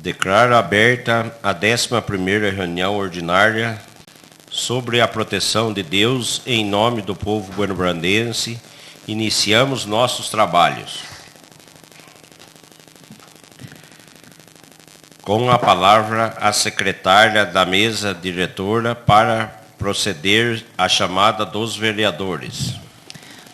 Declaro aberta a 11ª reunião ordinária sobre a proteção de Deus em nome do povo buenobrandense. Iniciamos nossos trabalhos. Com a palavra a secretária da mesa diretora para proceder à chamada dos vereadores.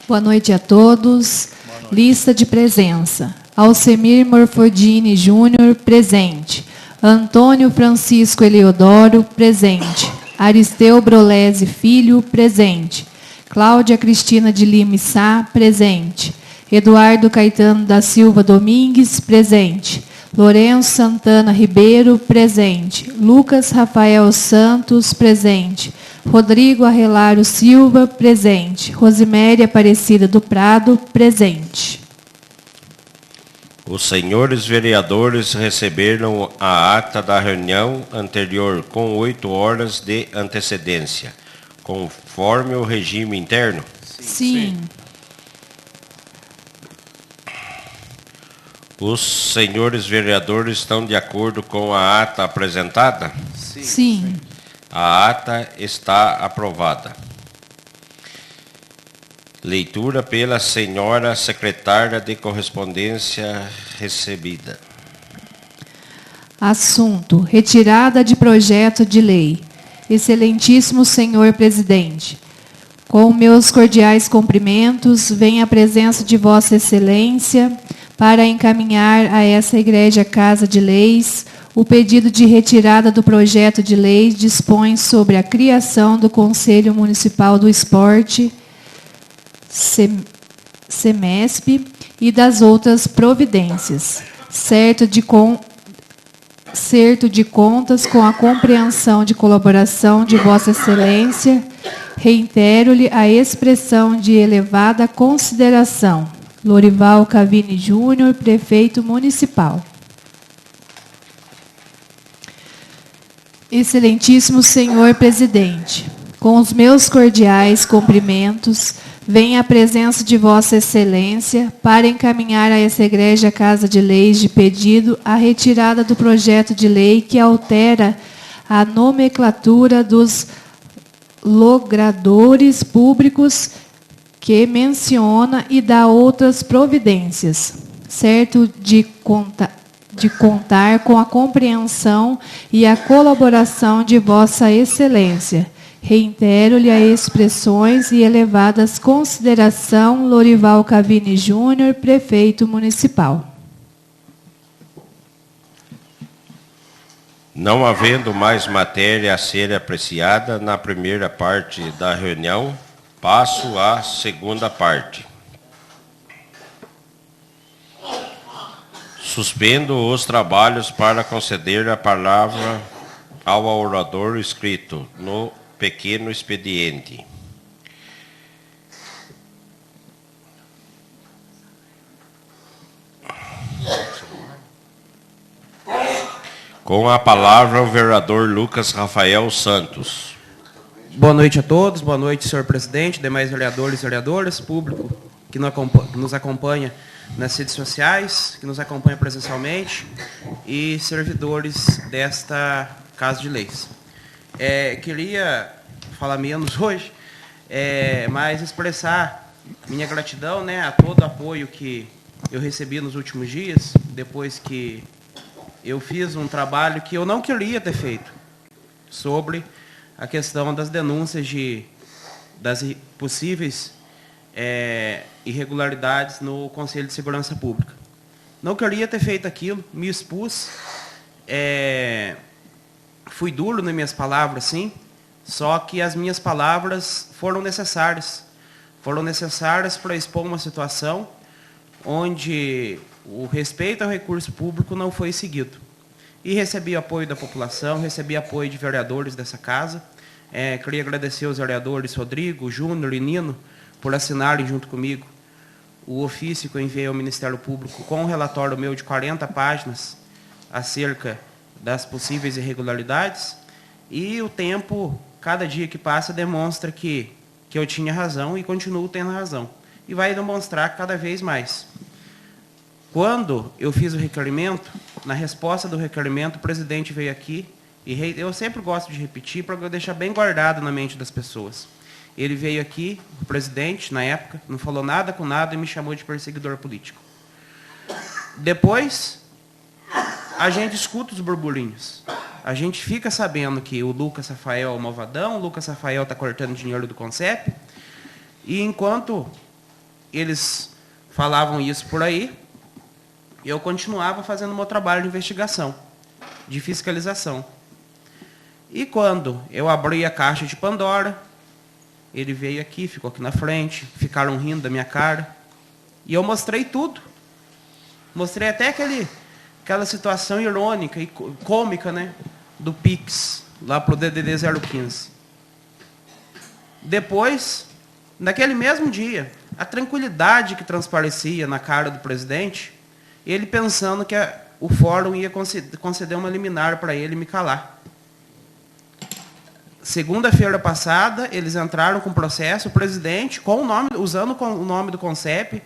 Boa noite a todos. Lista de presença. Alcemir Morfodini Júnior, presente. Antônio Francisco Eleodoro, presente. Aristeu Brolese Filho, presente. Cláudia Cristina de Lima Sá, presente. Eduardo Caetano da Silva Domingues, presente. Lourenço Santana Ribeiro, presente. Lucas Rafael Santos, presente. Rodrigo Arrelário Silva, presente. Rosiméria Aparecida do Prado, presente. Os senhores vereadores receberam a ata da reunião anterior com 8 horas de antecedência, conforme o regime interno? Sim. Os senhores vereadores estão de acordo com a ata apresentada? Sim. A ata está aprovada. Leitura pela senhora secretária de correspondência recebida. Assunto: retirada de projeto de lei. Excelentíssimo senhor presidente, com meus cordiais cumprimentos, venho à presença de Vossa Excelência para encaminhar a essa Igreja Casa de Leis o pedido de retirada do projeto de lei dispõe sobre a criação do Conselho Municipal do Esporte, SEMESP, e das outras providências, certo de contas com a compreensão de colaboração de Vossa Excelência, reitero-lhe a expressão de elevada consideração. Lorival Cavini Júnior, Prefeito Municipal. Excelentíssimo senhor presidente, com os meus cordiais cumprimentos, venho à presença de Vossa Excelência para encaminhar a essa Igreja Casa de Leis de pedido a retirada do projeto de lei que altera a nomenclatura dos logradores públicos que menciona e dá outras providências, certo de contar com a compreensão e a colaboração de Vossa Excelência. Reitero-lhe as expressões e elevadas consideração, Lorival Cavini Júnior, Prefeito Municipal. Não havendo mais matéria a ser apreciada na primeira parte da reunião, passo à segunda parte. Suspendo os trabalhos para conceder a palavra ao orador inscrito no pequeno expediente. Com a palavra o vereador Lucas Rafael Santos. Boa noite a todos, boa noite, senhor presidente, demais vereadores e vereadoras, público que nos acompanha nas redes sociais, que nos acompanha presencialmente, e servidores desta Casa de Leis. Queria falar menos hoje, mas expressar minha gratidão, a todo o apoio que eu recebi nos últimos dias, depois que eu fiz um trabalho que eu não queria ter feito, sobre a questão das denúncias das possíveis irregularidades no Conselho de Segurança Pública. Não queria ter feito aquilo, me expus, fui duro nas minhas palavras, sim, só que as minhas palavras foram necessárias para expor uma situação onde o respeito ao recurso público não foi seguido. E recebi apoio da população, recebi apoio de vereadores dessa casa. Queria agradecer aos vereadores Rodrigo, Júnior e Nino por assinarem junto comigo o ofício que eu enviei ao Ministério Público com um relatório meu de 40 páginas acerca das possíveis irregularidades. E o tempo, cada dia que passa, demonstra que eu tinha razão e continuo tendo razão. E vai demonstrar cada vez mais. Quando eu fiz o requerimento, na resposta do requerimento, o presidente veio aqui, e eu sempre gosto de repetir para deixar bem guardado na mente das pessoas. Ele veio aqui, o presidente, na época, não falou nada com nada e me chamou de perseguidor político. Depois, a gente escuta os burburinhos. A gente fica sabendo que o Lucas Rafael é o malvadão, o Lucas Rafael está cortando dinheiro do CONCEP, e enquanto eles falavam isso por aí, eu continuava fazendo o meu trabalho de investigação, de fiscalização. E quando eu abri a caixa de Pandora, ele veio aqui, ficou aqui na frente, ficaram rindo da minha cara, e eu mostrei tudo. Mostrei até aquela situação irônica e cômica, né, do Pix, lá para o DDD 015. Depois, naquele mesmo dia, a tranquilidade que transparecia na cara do presidente, ele pensando que o fórum ia conceder uma liminar para ele me calar. Segunda-feira passada, eles entraram com processo, o presidente, usando o nome do CONCEP,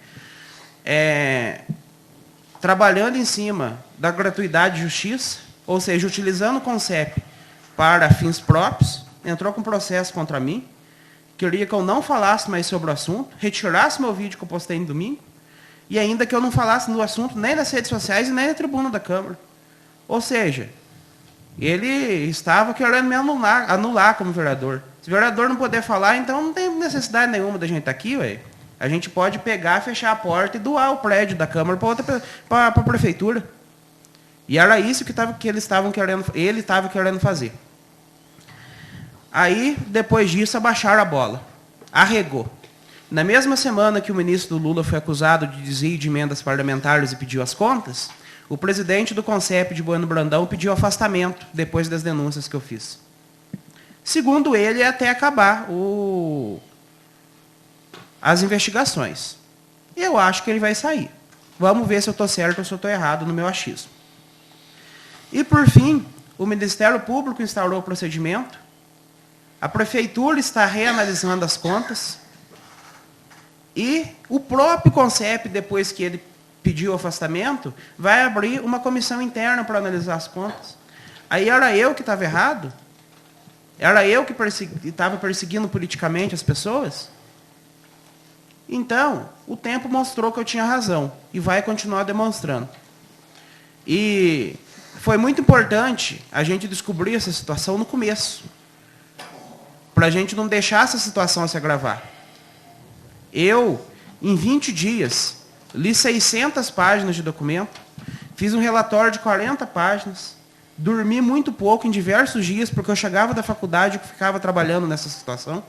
trabalhando em cima da gratuidade de justiça, ou seja, utilizando o CONCEP para fins próprios, entrou com processo contra mim, queria que eu não falasse mais sobre o assunto, retirasse meu vídeo que eu postei no domingo, e ainda que eu não falasse do assunto nem nas redes sociais e nem na tribuna da Câmara. Ou seja, ele estava querendo me anular como vereador. Se o vereador não puder falar, então não tem necessidade nenhuma da gente estar aqui, ué. A gente pode pegar, fechar a porta e doar o prédio da Câmara para a Prefeitura. E era isso que ele estava querendo fazer. Aí, depois disso, abaixaram a bola. Arregou. Na mesma semana que o ministro Lula foi acusado de desvio de emendas parlamentares e pediu as contas, o presidente do CONCEP de Bueno Brandão pediu afastamento, depois das denúncias que eu fiz. Segundo ele, é até acabar as investigações. E eu acho que ele vai sair. Vamos ver se eu estou certo ou se eu estou errado no meu achismo. E, por fim, o Ministério Público instaurou o procedimento, a Prefeitura está reanalisando as contas, e o próprio CONCEP, depois que ele pediu o afastamento, vai abrir uma comissão interna para analisar as contas. Aí era eu que estava errado? Era eu que estava perseguindo politicamente as pessoas? Então, o tempo mostrou que eu tinha razão, e vai continuar demonstrando. E foi muito importante a gente descobrir essa situação no começo, para a gente não deixar essa situação se agravar. Eu, em 20 dias, li 600 páginas de documento, fiz um relatório de 40 páginas, dormi muito pouco em diversos dias, porque eu chegava da faculdade e ficava trabalhando nessa situação.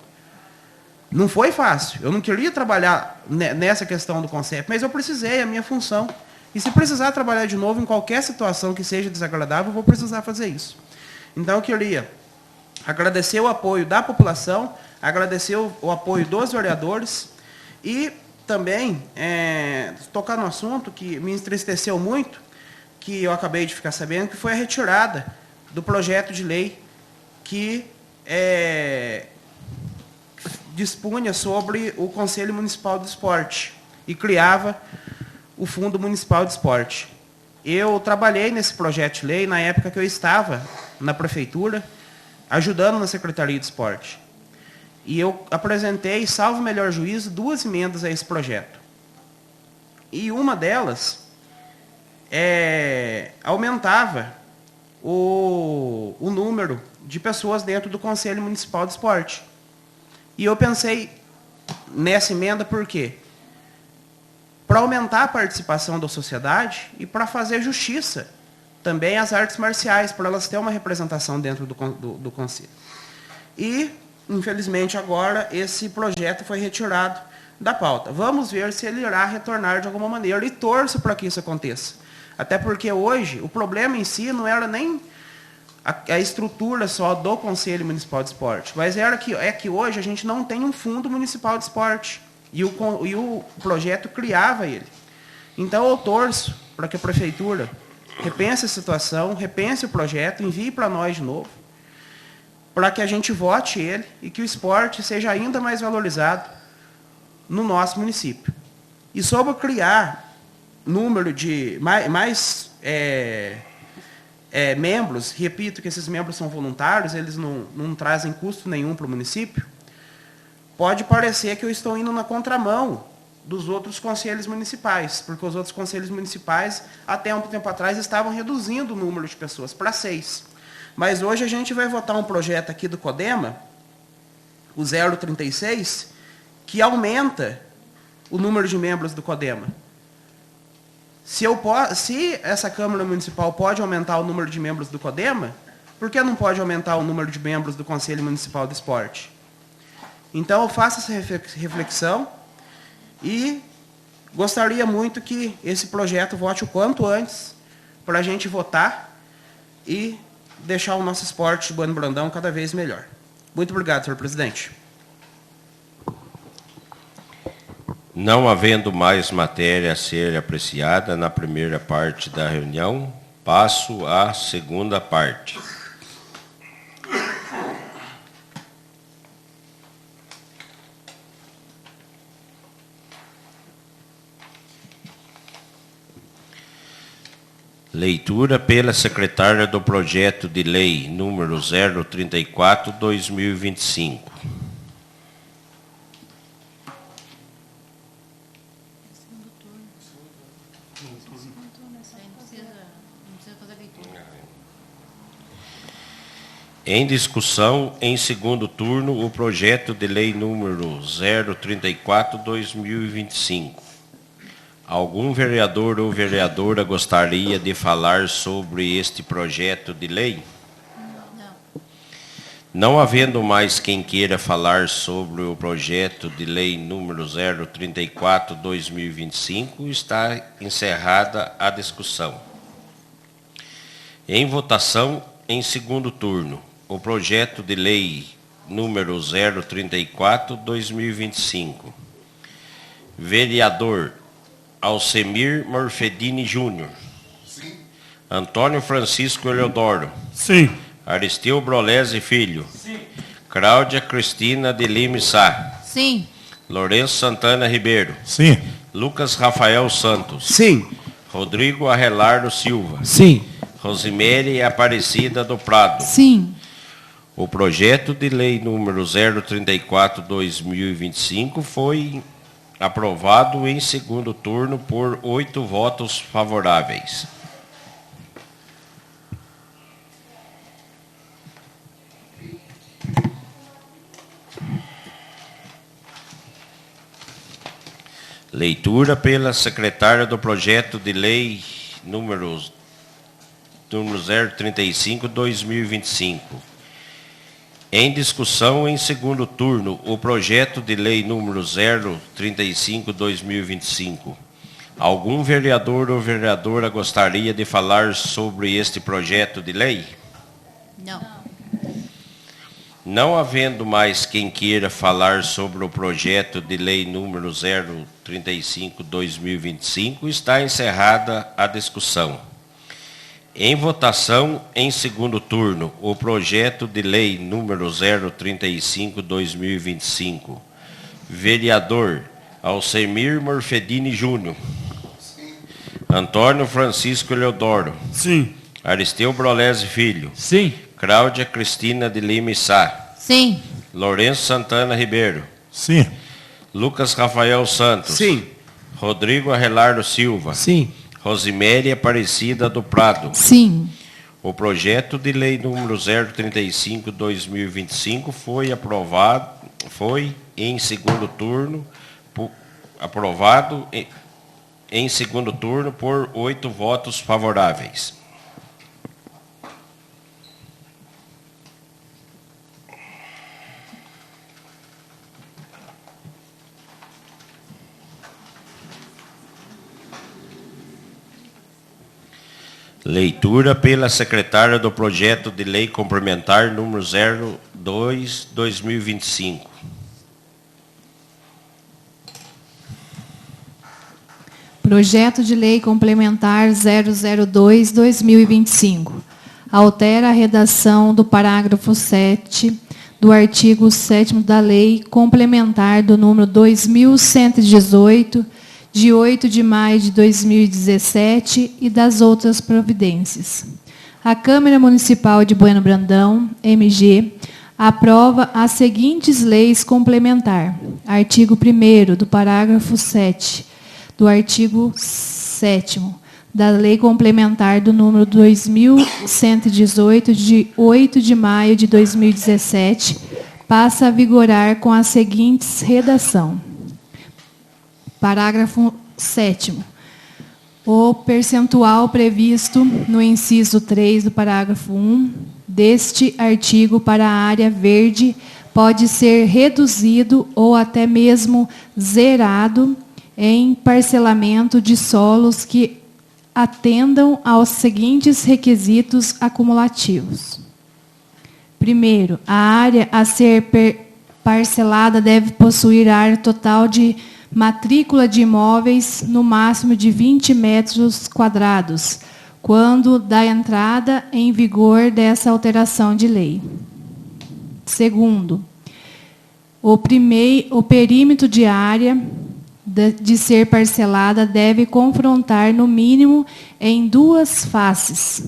Não foi fácil. Eu não queria trabalhar nessa questão do CONCEP, mas eu precisei, é a minha função. E se precisar trabalhar de novo em qualquer situação que seja desagradável, eu vou precisar fazer isso. Então, eu queria agradecer o apoio da população, agradecer o apoio dos vereadores e também tocar no assunto que me entristeceu muito, que eu acabei de ficar sabendo, que foi a retirada do projeto de lei que dispunha sobre o Conselho Municipal de Esporte e criava o Fundo Municipal de Esporte. Eu trabalhei nesse projeto de lei na época que eu estava na Prefeitura, ajudando na Secretaria de Esporte. E eu apresentei, salvo melhor juízo, 2 emendas a esse projeto. E uma delas aumentava o número de pessoas dentro do Conselho Municipal de Esporte. E eu pensei nessa emenda por quê? Para aumentar a participação da sociedade e para fazer justiça também às artes marciais, para elas terem uma representação dentro do Conselho. E, infelizmente, agora esse projeto foi retirado da pauta. Vamos ver se ele irá retornar de alguma maneira e torço para que isso aconteça. Até porque hoje o problema em si não era nem a estrutura só do Conselho Municipal de Esporte, mas que hoje a gente não tem um fundo municipal de esporte e o projeto criava ele. Então eu torço para que a Prefeitura repense a situação, repense o projeto, envie para nós de novo, para que a gente vote ele e que o esporte seja ainda mais valorizado no nosso município. E sobre criar número de mais membros, repito que esses membros são voluntários, eles não trazem custo nenhum para o município, pode parecer que eu estou indo na contramão dos outros conselhos municipais, porque os outros conselhos municipais, até um tempo atrás, estavam reduzindo o número de pessoas para 6. Mas hoje a gente vai votar um projeto aqui do CODEMA, o 036, que aumenta o número de membros do CODEMA. Se essa Câmara Municipal pode aumentar o número de membros do CODEMA, por que não pode aumentar o número de membros do Conselho Municipal do Esporte? Então, eu faço essa reflexão e gostaria muito que esse projeto vote o quanto antes para a gente votar e deixar o nosso esporte de Bueno Brandão cada vez melhor. Muito obrigado, senhor presidente. Não havendo mais matéria a ser apreciada na primeira parte da reunião, passo à segunda parte. Leitura pela secretária do projeto de lei número 034/2025. Em discussão, em segundo turno, o projeto de lei número 034/2025. Algum vereador ou vereadora gostaria de falar sobre este projeto de lei? Não havendo mais quem queira falar sobre o projeto de lei número 034/2025, está encerrada a discussão. Em votação, em segundo turno, o projeto de lei número 034/2025. Vereador Alcemir Morfedini Júnior. Sim. Antônio Francisco Eleodoro. Sim. Aristeu Brolese Filho. Sim. Cláudia Cristina de Lima Sá. Sim. Lourenço Santana Ribeiro. Sim. Lucas Rafael Santos. Sim. Rodrigo Arrelardo Silva. Sim. Rosimere Aparecida do Prado. Sim. O projeto de lei número 034/2025 foi aprovado em segundo turno por 8 votos favoráveis. Leitura pela secretária do projeto de lei número 035/2025. Em discussão em segundo turno, o projeto de lei número 035/2025. Algum vereador ou vereadora gostaria de falar sobre este projeto de lei? Não. Não havendo mais quem queira falar sobre o projeto de lei número 035/2025, está encerrada a discussão. Em votação, em segundo turno, o projeto de lei número 035/2025. Vereador Alcemir Morfedini Júnior. Sim. Antônio Francisco Eleodoro. Sim. Aristeu Brolese Filho. Sim. Cláudia Cristina de Lima Sá. Sim. Lourenço Santana Ribeiro. Sim. Lucas Rafael Santos. Sim. Rodrigo Arrelardo Silva. Sim. Rosimere Aparecida do Prado. Sim. O projeto de lei número 035/2025 foi em segundo turno, aprovado em segundo turno por 8 votos favoráveis. Leitura pela secretária do projeto de lei complementar número 02/2025. Projeto de lei complementar 002/2025. Altera a redação do parágrafo 7 do artigo 7º da lei complementar do número 2118, de 8 de maio de 2017 e das outras providências. A Câmara Municipal de Bueno Brandão, MG, aprova as seguintes leis complementar. Artigo 1º do parágrafo 7 do artigo 7º da Lei Complementar do número 2118, de 8 de maio de 2017, passa a vigorar com as seguintes redação. Parágrafo 7º. O percentual previsto no inciso 3 do parágrafo 1 deste artigo para a área verde pode ser reduzido ou até mesmo zerado em parcelamento de solos que atendam aos seguintes requisitos acumulativos. Primeiro, a área a ser parcelada deve possuir área total de matrícula de imóveis no máximo de 20 metros quadrados, quando da entrada em vigor dessa alteração de lei. Segundo, o perímetro de área de ser parcelada deve confrontar, no mínimo, em duas faces,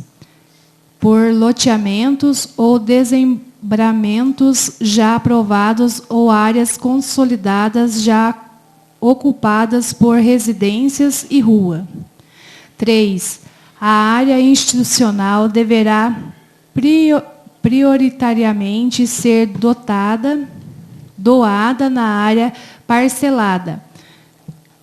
por loteamentos ou desmembramentos já aprovados ou áreas consolidadas já ocupadas por residências e rua. 3. A área institucional deverá prioritariamente ser doada na área parcelada,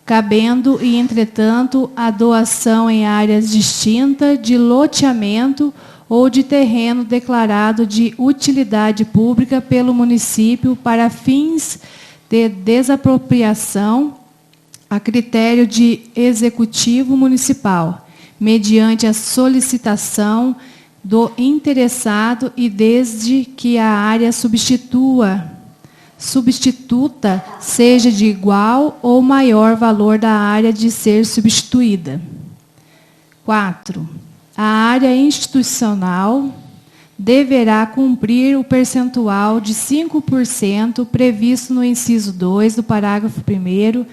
cabendo, e, entretanto, a doação em áreas distintas de loteamento ou de terreno declarado de utilidade pública pelo município para fins de desapropriação a critério de executivo municipal, mediante a solicitação do interessado e desde que a área substituta seja de igual ou maior valor da área de ser substituída. 4. A área institucional deverá cumprir o percentual de 5% previsto no inciso 2 do parágrafo 1º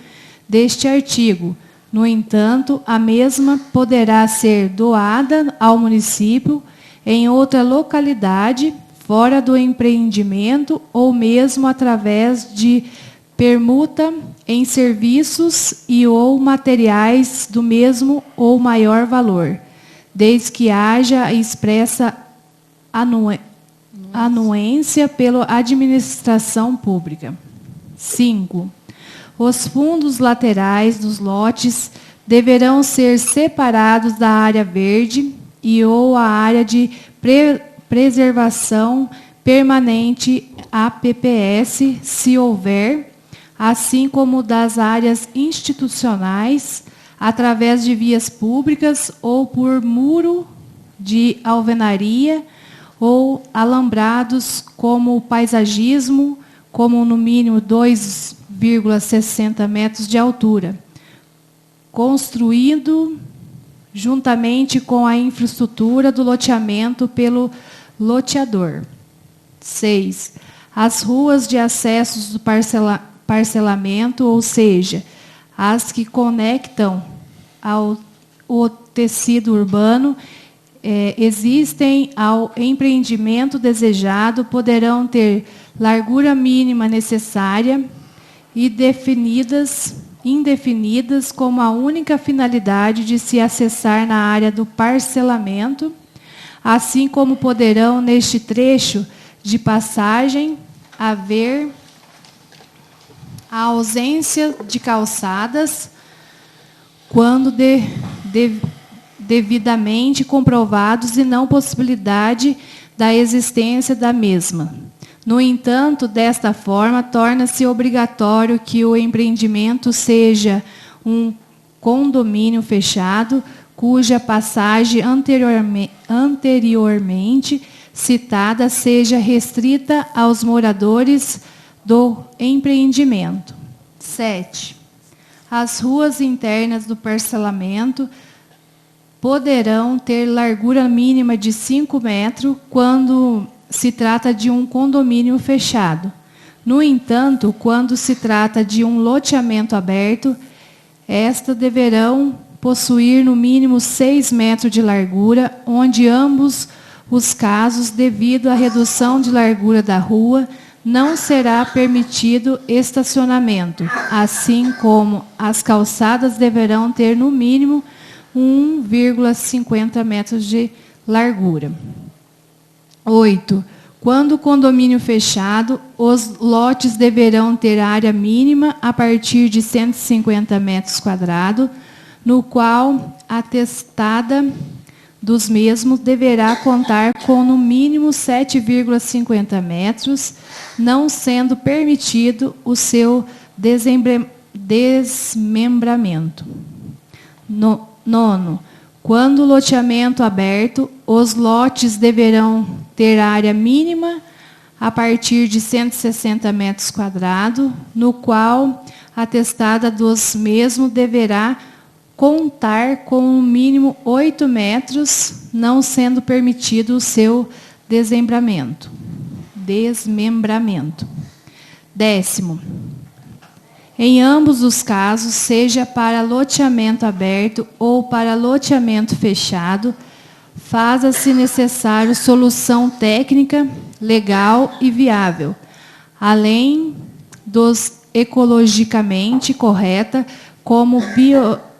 deste artigo. No entanto, a mesma poderá ser doada ao município em outra localidade, fora do empreendimento, ou mesmo através de permuta em serviços e ou materiais do mesmo ou maior valor, desde que haja expressa anuência pela administração pública. 5. Os fundos laterais dos lotes deverão ser separados da área verde e ou a área de preservação permanente, APPS, se houver, assim como das áreas institucionais, através de vias públicas ou por muro de alvenaria ou alambrados, como paisagismo, como no mínimo 2,60 metros de altura, construído juntamente com a infraestrutura do loteamento pelo loteador. 6. As ruas de acessos do parcelamento, ou seja, as que conectam o tecido urbano existem ao empreendimento desejado, poderão ter largura mínima necessária e indefinidas como a única finalidade de se acessar na área do parcelamento, assim como poderão, neste trecho de passagem, haver a ausência de calçadas, quando devidamente comprovados, e não possibilidade da existência da mesma. No entanto, desta forma, torna-se obrigatório que o empreendimento seja um condomínio fechado, cuja passagem anteriormente citada seja restrita aos moradores do empreendimento. 7. As ruas internas do parcelamento poderão ter largura mínima de 5 metros quando se trata de um condomínio fechado. No entanto, quando se trata de um loteamento aberto, estas deverão possuir no mínimo 6 metros de largura, onde ambos os casos, devido à redução de largura da rua, não será permitido estacionamento, assim como as calçadas deverão ter no mínimo 1,50 metros de largura. 8. Quando o condomínio fechado, os lotes deverão ter área mínima a partir de 150 metros quadrados, no qual a testada dos mesmos deverá contar com no mínimo 7,50 metros, não sendo permitido o seu desmembramento. 9. Quando o loteamento aberto, os lotes deverão ter área mínima a partir de 160 metros quadrados, no qual a testada dos mesmos deverá contar com no mínimo 8 metros, não sendo permitido o seu desmembramento. 10º. Em ambos os casos, seja para loteamento aberto ou para loteamento fechado, faça-se necessário solução técnica, legal e viável, além dos ecologicamente correta, como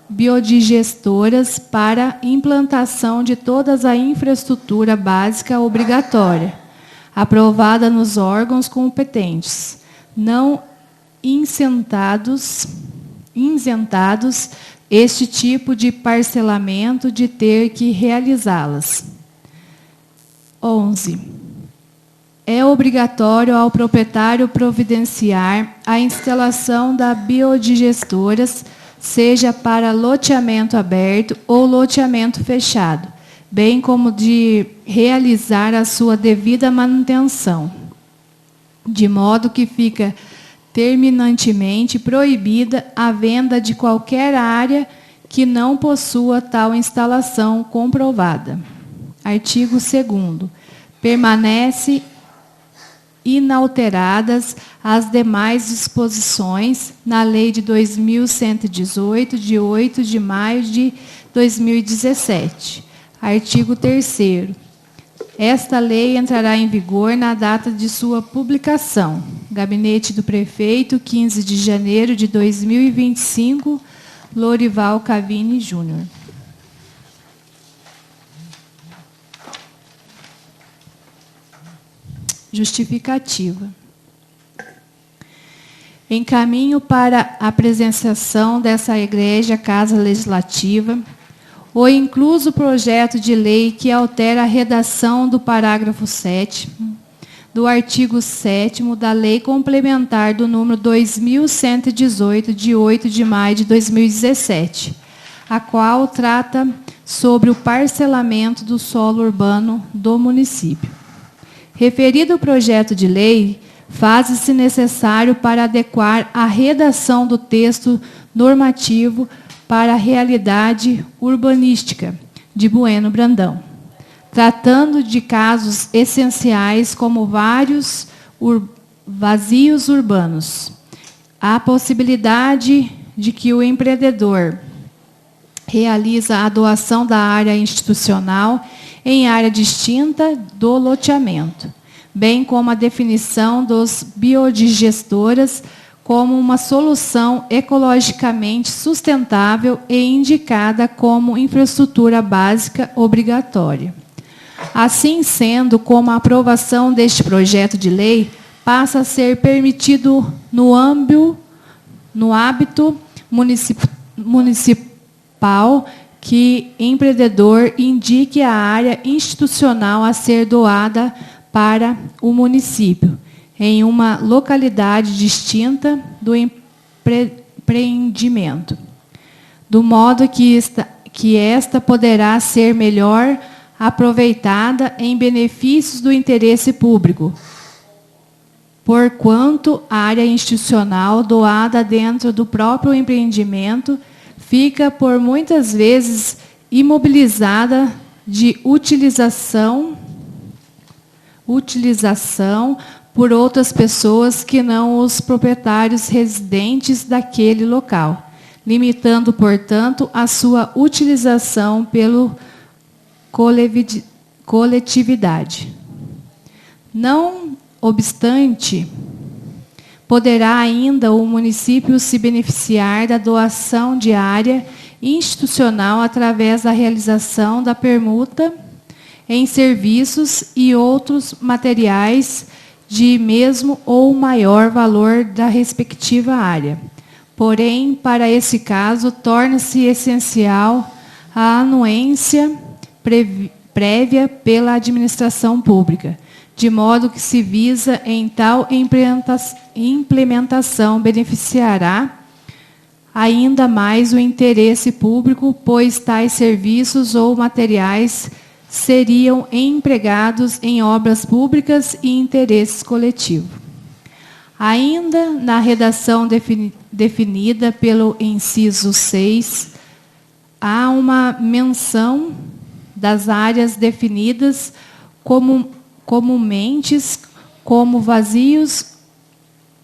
biodigestoras para implantação de toda a infraestrutura básica obrigatória, aprovada nos órgãos competentes, não isentados este tipo de parcelamento de ter que realizá-las. 11. É obrigatório ao proprietário providenciar a instalação da biodigestoras, seja para loteamento aberto ou loteamento fechado, bem como de realizar a sua devida manutenção, de modo que fica terminantemente proibida a venda de qualquer área que não possua tal instalação comprovada. Artigo 2º. Permanece inalteradas as demais disposições na Lei de 2118, de 8 de maio de 2017. Artigo 3º. Esta lei entrará em vigor na data de sua publicação. Gabinete do Prefeito, 15 de janeiro de 2025, Lorival Cavini Júnior. Justificativa. Encaminho para a apresentação dessa Igreja Casa Legislativa o incluso projeto de lei que altera a redação do parágrafo 7º do artigo 7º da Lei Complementar do número 2118, de 8 de maio de 2017, a qual trata sobre o parcelamento do solo urbano do município. Referido projeto de lei, faz-se necessário para adequar a redação do texto normativo para a realidade urbanística de Bueno Brandão, tratando de casos essenciais como vários vazios urbanos. A possibilidade de que o empreendedor realiza a doação da área institucional em área distinta do loteamento, bem como a definição dos biodigestoras como uma solução ecologicamente sustentável e indicada como infraestrutura básica obrigatória. Assim sendo, como a aprovação deste projeto de lei passa a ser permitido no hábito municipal que empreendedor indique a área institucional a ser doada para o município, em uma localidade distinta do empreendimento, do modo que esta poderá ser melhor aproveitada em benefícios do interesse público, porquanto a área institucional doada dentro do próprio empreendimento fica por muitas vezes imobilizada de utilização por outras pessoas que não os proprietários residentes daquele local, limitando, portanto, a sua utilização pelo coletividade. Não obstante, poderá ainda o município se beneficiar da doação de área institucional através da realização da permuta em serviços e outros materiais de mesmo ou maior valor da respectiva área. Porém, para esse caso, torna-se essencial a anuência prévia pela administração pública, de modo que se visa em tal implementação beneficiará ainda mais o interesse público, pois tais serviços ou materiais seriam empregados em obras públicas e interesses coletivos. Ainda na redação definida pelo inciso 6, há uma menção das áreas definidas comumente como vazios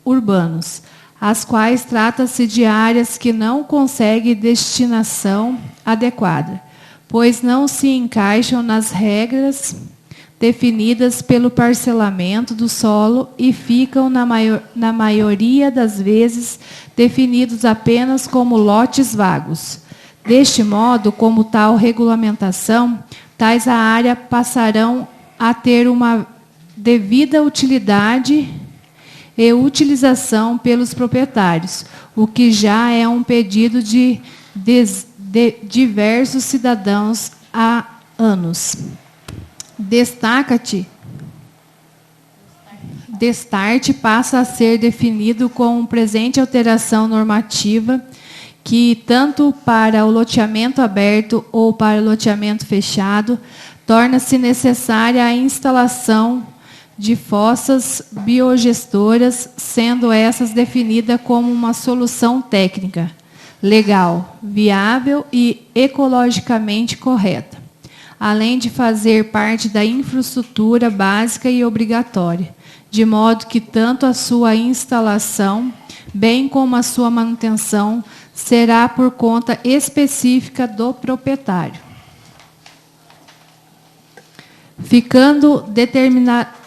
urbanos, as quais trata-se de áreas que não conseguem destinação adequada, pois não se encaixam nas regras definidas pelo parcelamento do solo e ficam, na maioria das vezes, definidos apenas como lotes vagos. Deste modo, como tal regulamentação, tais áreas passarão a ter uma devida utilidade e utilização pelos proprietários, o que já é um pedido de diversos cidadãos há anos. Destarte passa a ser definido com presente alteração normativa que, tanto para o loteamento aberto ou para o loteamento fechado, torna-se necessária a instalação de fossas biogestoras, sendo essas definidas como uma solução técnica, legal, viável e ecologicamente correta, além de fazer parte da infraestrutura básica e obrigatória, de modo que tanto a sua instalação, bem como a sua manutenção, será por conta específica do proprietário. Ficando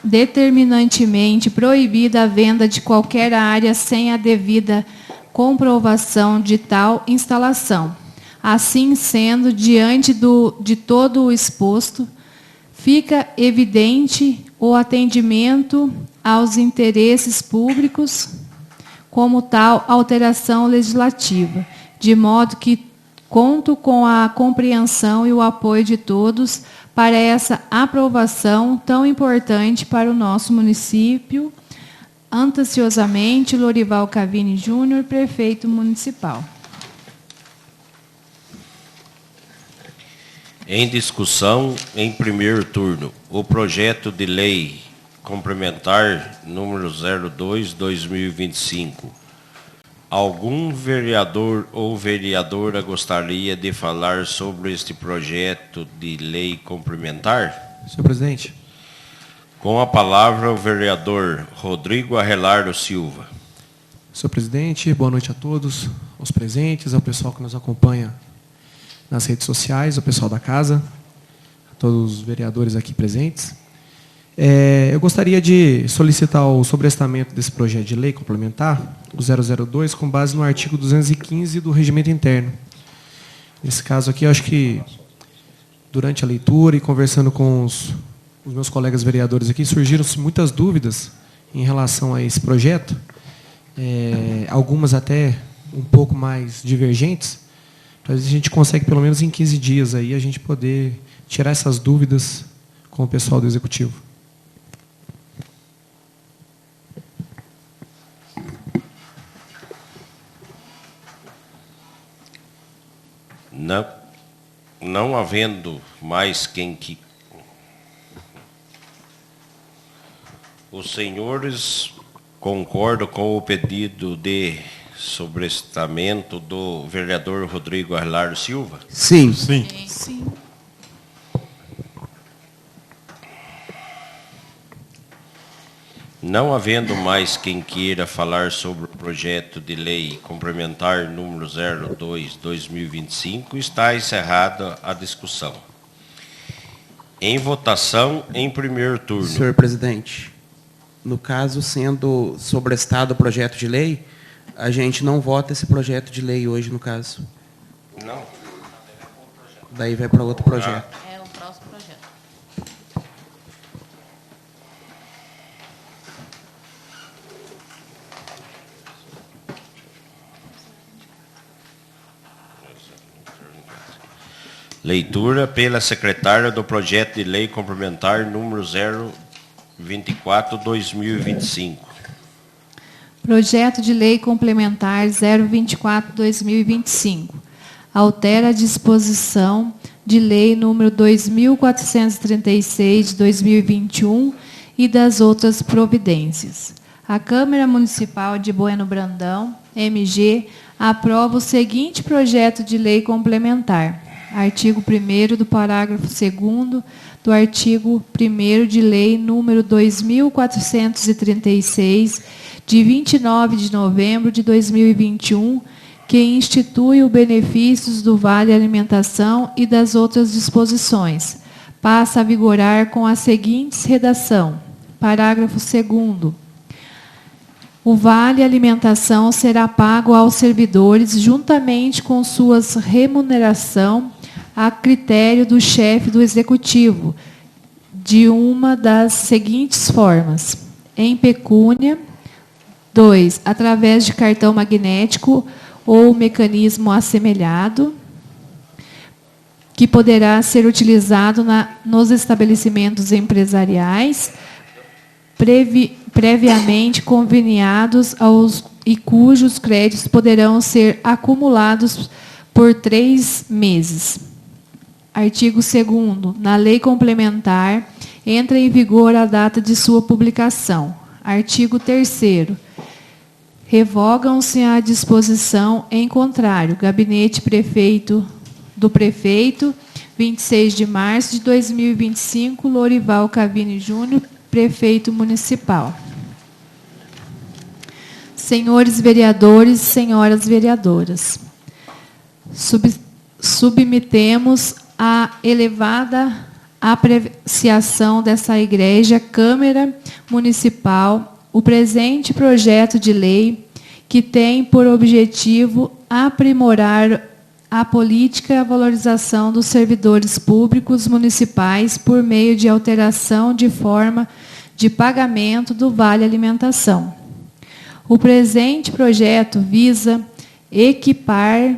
determinantemente proibida a venda de qualquer área sem a devida comprovação de tal instalação. Assim sendo, diante de todo o exposto, fica evidente o atendimento aos interesses públicos como tal alteração legislativa, de modo que conto com a compreensão e o apoio de todos para essa aprovação tão importante para o nosso município. Atenciosamente, Lorival Cavini Júnior, prefeito municipal. Em discussão, em primeiro turno, o projeto de lei complementar número 02/2025. Algum vereador ou vereadora gostaria de falar sobre este projeto de lei complementar? Senhor presidente. Com a palavra o vereador Rodrigo Arrelardo Silva. Senhor presidente, boa noite a todos, aos presentes, ao pessoal que nos acompanha nas redes sociais, ao pessoal da casa, a todos os vereadores aqui presentes. Eu gostaria de solicitar o sobrestamento desse projeto de lei complementar, o 002, com base no artigo 215 do Regimento Interno. Nesse caso aqui, eu acho que, durante a leitura e conversando com os meus colegas vereadores aqui, surgiram muitas dúvidas em relação a esse projeto, algumas até um pouco mais divergentes. Então, a gente consegue, pelo menos em 15 dias, aí, a gente poder tirar essas dúvidas com o pessoal do Executivo. Não havendo mais quem que... Os senhores concordam com o pedido de sobrestamento do vereador Rodrigo Arrelardo Silva? Sim. Sim. Sim. Não havendo mais quem queira falar sobre o projeto de lei complementar número 02/2025, está encerrada a discussão. Em votação, em primeiro turno. Senhor presidente, no caso, sendo sobrestado o projeto de lei, a gente não vota esse projeto de lei hoje, no caso. Não. Daí vai para outro projeto. É o próximo projeto. Leitura pela secretária do projeto de lei complementar número 024/2025. Projeto de Lei Complementar 024/2025. Altera a disposição de Lei número 2436 de 2021 e das outras providências. A Câmara Municipal de Bueno Brandão, MG, aprova o seguinte projeto de lei complementar. Artigo 1º do parágrafo 2º do artigo 1º de Lei número 2436, de 29 de novembro de 2021, que institui os benefícios do Vale Alimentação e das outras disposições. Passa a vigorar com a seguinte redação. Parágrafo 2º. O Vale Alimentação será pago aos servidores juntamente com suas remuneração a critério do chefe do Executivo, de uma das seguintes formas: em pecúnia, 2, através de cartão magnético ou mecanismo assemelhado, que poderá ser utilizado nos estabelecimentos empresariais, previamente conveniados e cujos créditos poderão ser acumulados por 3 meses. Artigo 2º. Na lei complementar, entra em vigor a data de sua publicação. Artigo 3º. Revogam-se a disposição em contrário. Gabinete do Prefeito, 26 de março de 2025, Lorival Cavini Júnior, Prefeito Municipal. Senhores vereadores, senhoras vereadoras, submetemos a elevada apreciação dessa Igreja Câmara Municipal o presente projeto de lei, que tem por objetivo aprimorar a política e a valorização dos servidores públicos municipais por meio de alteração de forma de pagamento do Vale Alimentação. O presente projeto visa equiparar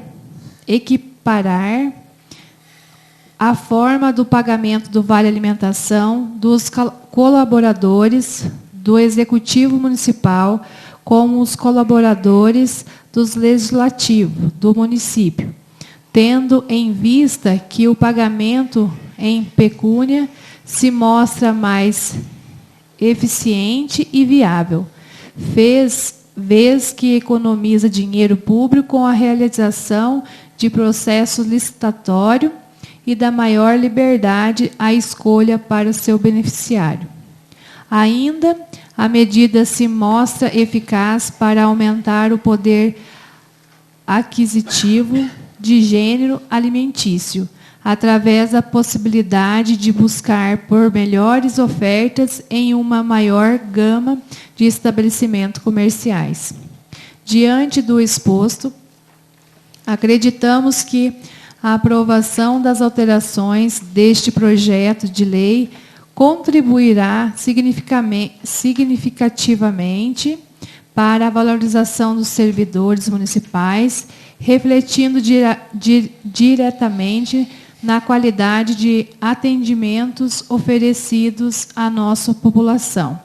a forma do pagamento do Vale Alimentação dos colaboradores do Executivo Municipal com os colaboradores dos Legislativos do município, tendo em vista que o pagamento em pecúnia se mostra mais eficiente e viável, vez que economiza dinheiro público com a realização de processo licitatório e da maior liberdade à escolha para o seu beneficiário. Ainda, a medida se mostra eficaz para aumentar o poder aquisitivo de gênero alimentício, através da possibilidade de buscar por melhores ofertas em uma maior gama de estabelecimentos comerciais. Diante do exposto, acreditamos que a aprovação das alterações deste projeto de lei contribuirá significativamente para a valorização dos servidores municipais, refletindo diretamente na qualidade de atendimentos oferecidos à nossa população,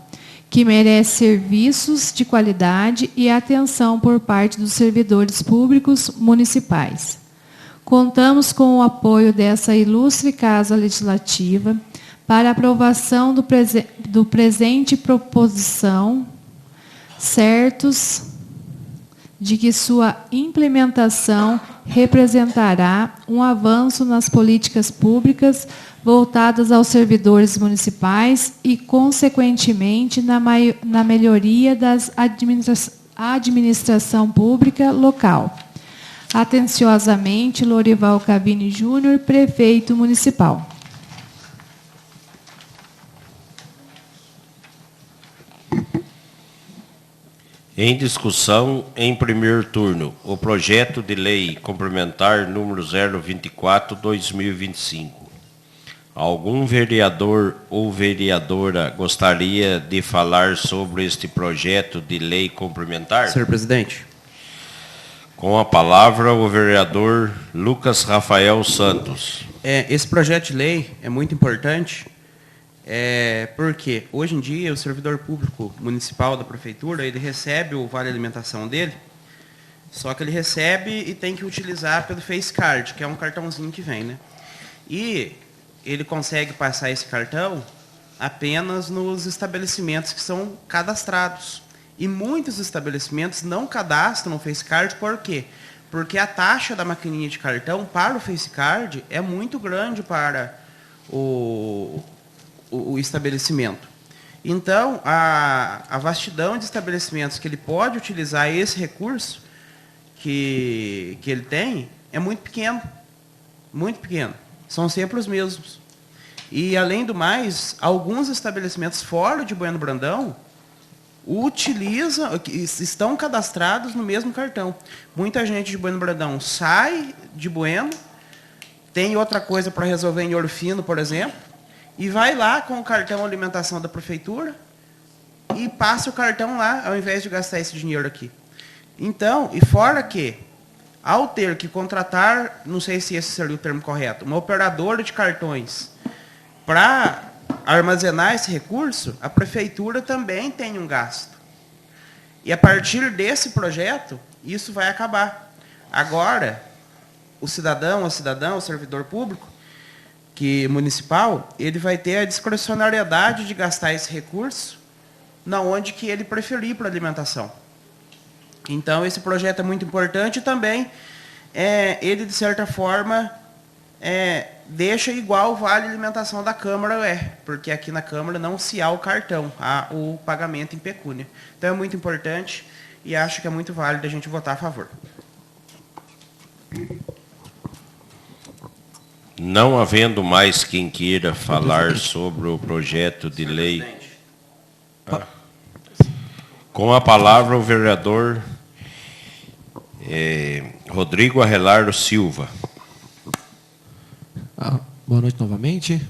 que merece serviços de qualidade e atenção por parte dos servidores públicos municipais. Contamos com o apoio dessa ilustre Casa Legislativa para a aprovação do presente proposição, certos de que sua implementação representará um avanço nas políticas públicas voltadas aos servidores municipais e, consequentemente, na melhoria da administração pública local. Atenciosamente, Lorival Cavini Júnior, Prefeito Municipal. Em discussão, em primeiro turno, o projeto de lei complementar número 024/2025. Algum vereador ou vereadora gostaria de falar sobre este projeto de lei complementar? Senhor presidente. Com a palavra, o vereador Lucas Rafael Santos. Esse projeto de lei é muito importante, porque hoje em dia o servidor público municipal da prefeitura, ele recebe o vale alimentação dele, só que ele recebe e tem que utilizar pelo Face Card, que é um cartãozinho que vem, né? E ele consegue passar esse cartão apenas nos estabelecimentos que são cadastrados. E muitos estabelecimentos não cadastram o Face Card, por quê? Porque a taxa da maquininha de cartão para o Face Card é muito grande para o estabelecimento. Então, a vastidão de estabelecimentos que ele pode utilizar esse recurso que ele tem é muito pequeno. Muito pequeno. São sempre os mesmos. E, além do mais, alguns estabelecimentos fora de Bueno Brandão estão cadastrados no mesmo cartão. Muita gente de Bueno Brandão sai de Bueno, tem outra coisa para resolver em Ouro Fino, por exemplo, e vai lá com o cartão alimentação da prefeitura e passa o cartão lá, ao invés de gastar esse dinheiro aqui. Então, e fora que, ao ter que contratar, não sei se esse seria o termo correto, uma operadora de cartões para armazenar esse recurso, a prefeitura também tem um gasto. E a partir desse projeto, isso vai acabar. Agora, o cidadão, a cidadã, o servidor público municipal, ele vai ter a discricionariedade de gastar esse recurso na onde que ele preferir para alimentação. Então, esse projeto é muito importante e também ele, de certa forma, deixa igual o vale alimentação da Câmara, porque aqui na Câmara não se há o cartão, há o pagamento em pecúnia. Então, é muito importante e acho que é muito válido a gente votar a favor. Não havendo mais quem queira falar sobre o projeto de lei, com a palavra o vereador Rodrigo Arrelardo Silva. Boa noite novamente.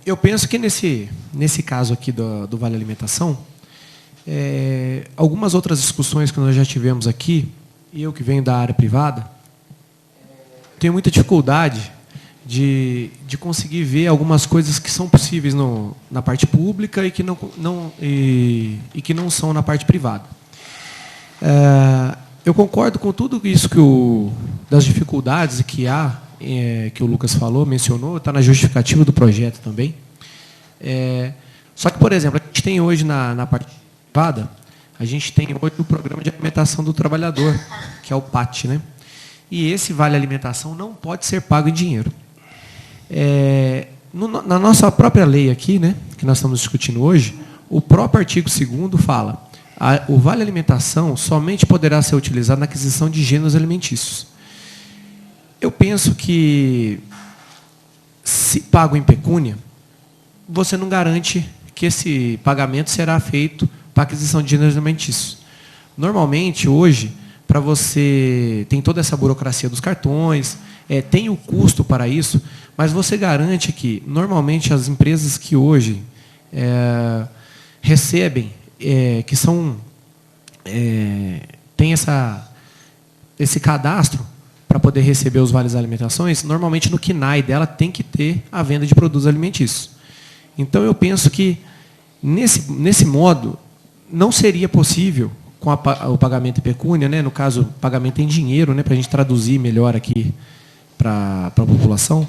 Eu penso que nesse caso aqui do Vale Alimentação, algumas outras discussões que nós já tivemos aqui, e eu que venho da área privada, tenho muita dificuldade de conseguir ver algumas coisas que são possíveis na parte pública e que não são na parte privada. Eu concordo com tudo isso das dificuldades que há, que o Lucas mencionou, está na justificativa do projeto também. Só que, por exemplo, a gente tem hoje na parte privada, a gente tem hoje o Programa de Alimentação do Trabalhador, que é o PAT, né? E esse vale alimentação não pode ser pago em dinheiro. Na nossa própria lei aqui, né, que nós estamos discutindo hoje, o próprio artigo 2º fala: o vale alimentação somente poderá ser utilizado na aquisição de gêneros alimentícios. Eu penso que, se pago em pecúnia, você não garante que esse pagamento será feito para aquisição de gêneros alimentícios. Normalmente, hoje, para você, tem toda essa burocracia dos cartões, tem o custo para isso, mas você garante que, normalmente, as empresas que hoje recebem, que são, tem esse cadastro para poder receber os vales alimentações, normalmente no KNAI dela tem que ter a venda de produtos alimentícios. Então, eu penso que, nesse modo, não seria possível, com o pagamento em pecúnia, né, no caso, pagamento em dinheiro, né, para a gente traduzir melhor aqui para a população,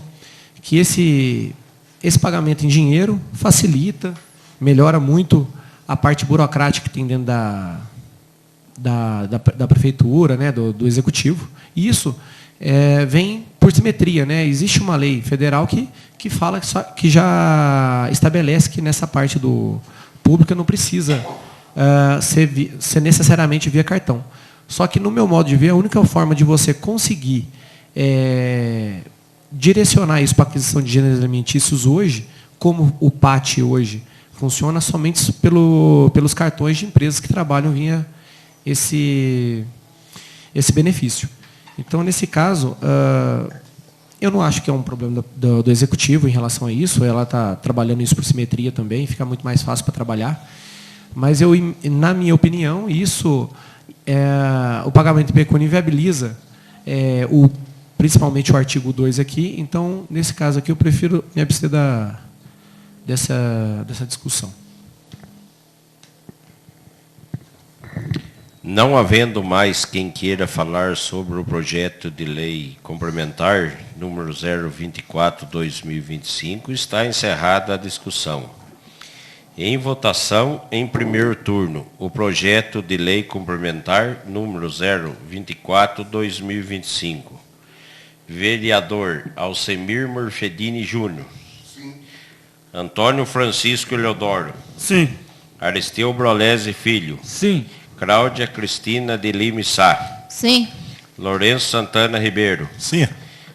que esse pagamento em dinheiro facilita, melhora muito a parte burocrática que tem dentro da prefeitura, né, do executivo. E isso vem por simetria, né? Existe uma lei federal que fala que já estabelece que nessa parte do pública não precisa ser necessariamente via cartão. Só que, no meu modo de ver, a única forma de você conseguir direcionar isso para a aquisição de gêneros alimentícios hoje, como o PAT hoje funciona, somente pelos cartões de empresas que trabalham via esse benefício. Então, nesse caso, eu não acho que é um problema do executivo em relação a isso. Ela está trabalhando isso por simetria também, fica muito mais fácil para trabalhar. Mas, na minha opinião, isso, o pagamento de pecúnia inviabiliza principalmente o artigo 2 aqui. Então, nesse caso aqui, eu prefiro me abster dessa discussão. Não havendo mais quem queira falar sobre o projeto de lei complementar número 024/2025, está encerrada a discussão. Em votação, em primeiro turno, o projeto de lei complementar número 024/2025. Vereador Alcemir Morfedini Júnior. Sim. Antônio Francisco Eleodoro. Sim. Aristeu Brolese Filho. Sim. Cláudia Cristina de Lima Sá. Sim. Lourenço Santana Ribeiro. Sim.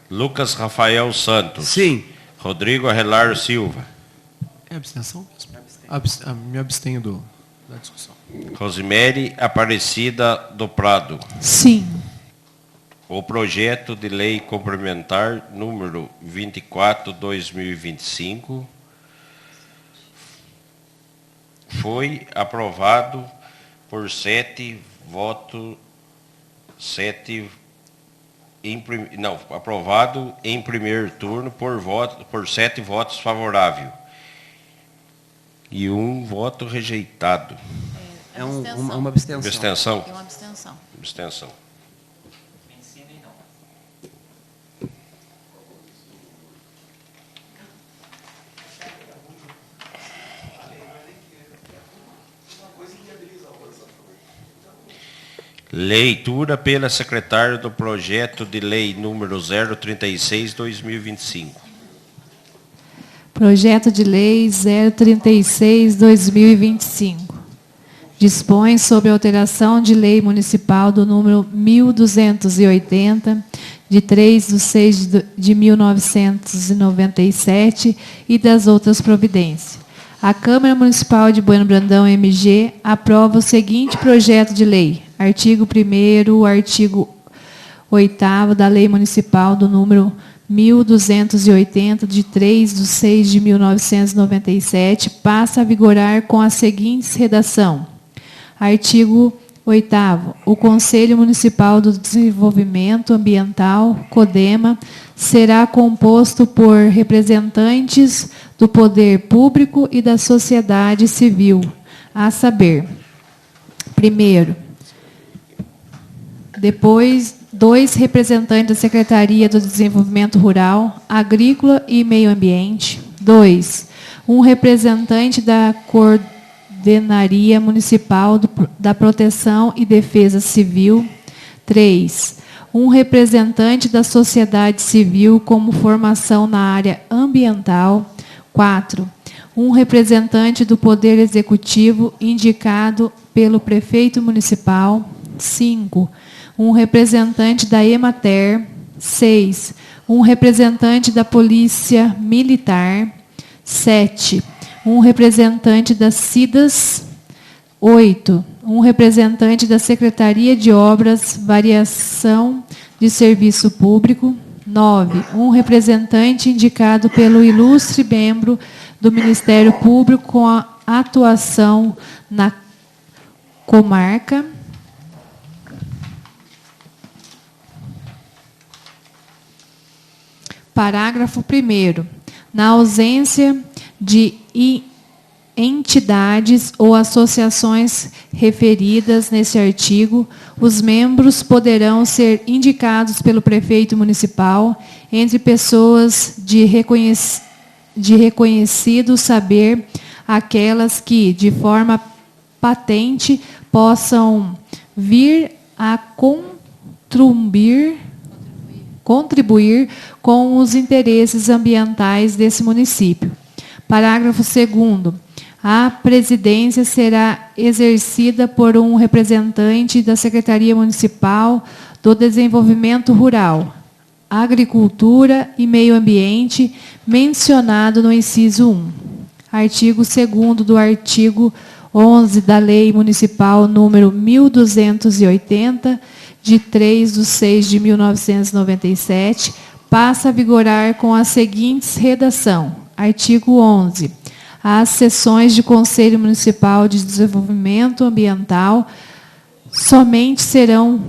Lucas Rafael Santos. Sim. Rodrigo Arrelar Silva. É abstenção mesmo? Me abstenho da discussão. Rosemary Aparecida do Prado. Sim. O projeto de lei complementar número 24/2025 foi aprovado por 7 votos, aprovado em primeiro turno por 7 votos favoráveis e 1 voto rejeitado. Uma abstenção. Abstenção? É uma abstenção. Abstenção. Leitura pela secretária do projeto de lei número 036/2025. Projeto de Lei 036/2025. Dispõe sobre a alteração de lei municipal do número 1280, de 3/6/1997 e das outras providências. A Câmara Municipal de Bueno Brandão, MG, aprova o seguinte projeto de lei. Artigo 1º, artigo 8º da Lei Municipal do número 1280, de 3/6/1997, passa a vigorar com a seguinte redação. Artigo 8º. O Conselho Municipal do Desenvolvimento Ambiental, CODEMA, será composto por representantes do poder público e da sociedade civil, a saber, primeiro, depois, 2 representantes da Secretaria do Desenvolvimento Rural, Agrícola e Meio Ambiente. 2, um representante da Coordenaria Municipal da Proteção e Defesa Civil. 3, um representante da sociedade civil como formação na área ambiental. 4, um representante do Poder Executivo indicado pelo prefeito municipal. 5, um representante da Emater. 6, um representante da Polícia Militar. 7, um representante das CIDAS. 8, um representante da Secretaria de Obras, Variação de Serviço Público. 9, um representante indicado pelo ilustre membro do Ministério Público com a atuação na comarca. Parágrafo 1º. Na ausência de entidades ou associações referidas nesse artigo, os membros poderão ser indicados pelo prefeito municipal entre pessoas de reconhecido saber, aquelas que, de forma patente, possam vir a contribuir com os interesses ambientais desse município. Parágrafo 2º. A presidência será exercida por um representante da Secretaria Municipal do Desenvolvimento Rural, Agricultura e Meio Ambiente, mencionado no inciso 1. Artigo 2º do artigo 11 da Lei Municipal número 1280, de 3/6/1997, passa a vigorar com as seguintes redação. Artigo 11. As sessões de Conselho Municipal de Desenvolvimento Ambiental somente serão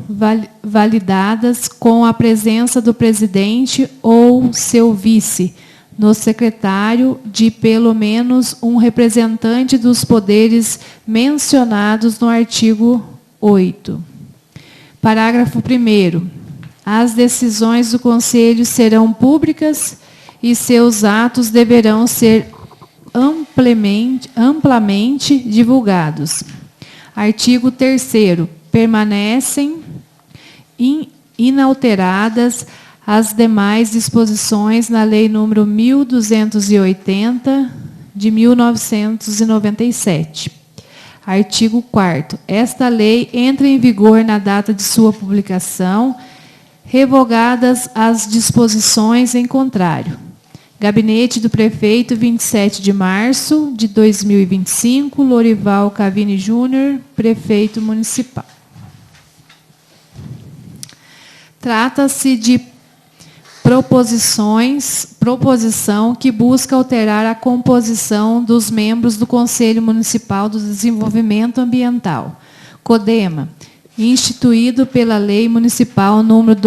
validadas com a presença do presidente ou seu vice, no secretário de pelo menos um representante dos poderes mencionados no artigo 8. Parágrafo 1º. As decisões do Conselho serão públicas e seus atos deverão ser amplamente divulgados. Artigo 3º. Permanecem inalteradas as demais disposições na Lei nº 1280, de 1997. Artigo 4º. Esta lei entra em vigor na data de sua publicação, revogadas as disposições em contrário. Gabinete do Prefeito, 27 de março de 2025, Lorival Cavini Júnior, Prefeito Municipal. Trata-se de proposição que busca alterar a composição dos membros do Conselho Municipal do Desenvolvimento Ambiental, CODEMA, instituído pela Lei Municipal número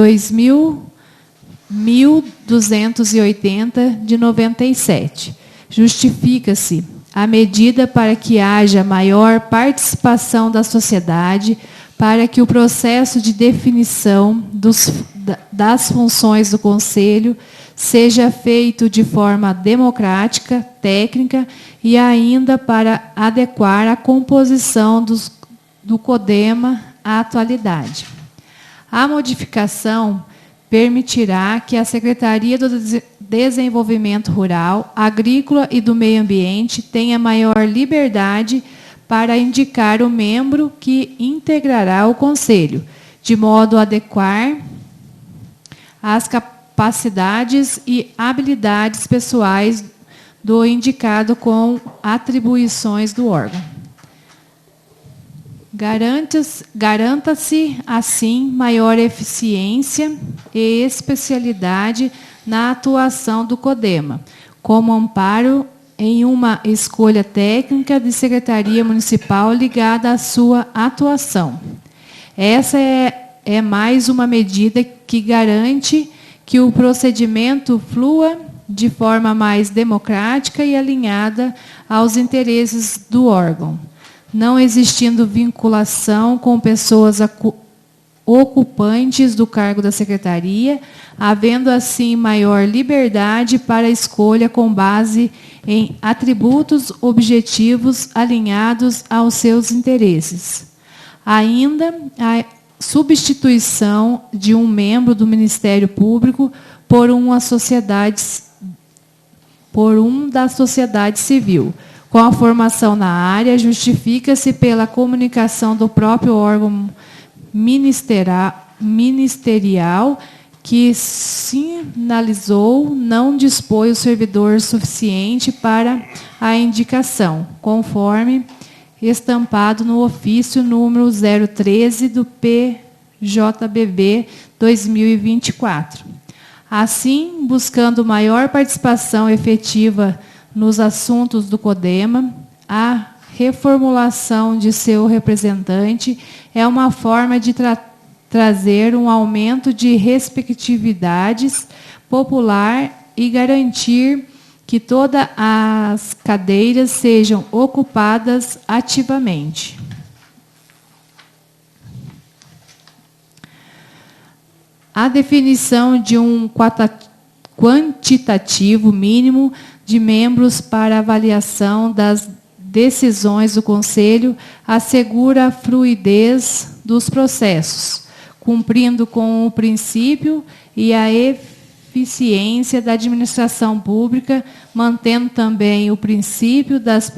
1280, de 97. Justifica-se a medida para que haja maior participação da sociedade, para que o processo de definição das funções do Conselho seja feito de forma democrática, técnica e ainda para adequar a composição do CODEMA à atualidade. A modificação permitirá que a Secretaria do Desenvolvimento Rural, Agrícola e do Meio Ambiente tenha maior liberdade para indicar o membro que integrará o Conselho, de modo a adequar as capacidades e habilidades pessoais do indicado com atribuições do órgão. Garanta-se, assim, maior eficiência e especialidade na atuação do CODEMA, como amparo em uma escolha técnica de secretaria municipal ligada à sua atuação. Essa é mais uma medida que garante que o procedimento flua de forma mais democrática e alinhada aos interesses do órgão, não existindo vinculação com pessoas ocupantes do cargo da secretaria, havendo assim maior liberdade para a escolha com base em atributos objetivos alinhados aos seus interesses. Ainda, a substituição de um membro do Ministério Público por um da sociedade civil. Com a formação na área, justifica-se pela comunicação do próprio órgão ministerial que sinalizou não dispõe o servidor suficiente para a indicação, conforme estampado no ofício número 013 do PJBB 2024. Assim, buscando maior participação efetiva nos assuntos do CODEMA, a reformulação de seu representante é uma forma de trazer um aumento de respectividades popular e garantir que todas as cadeiras sejam ocupadas ativamente. A definição de um quantitativo mínimo de membros para avaliação das decisões do Conselho assegura a fluidez dos processos, cumprindo com o princípio e a eficiência da administração pública, mantendo também o princípio das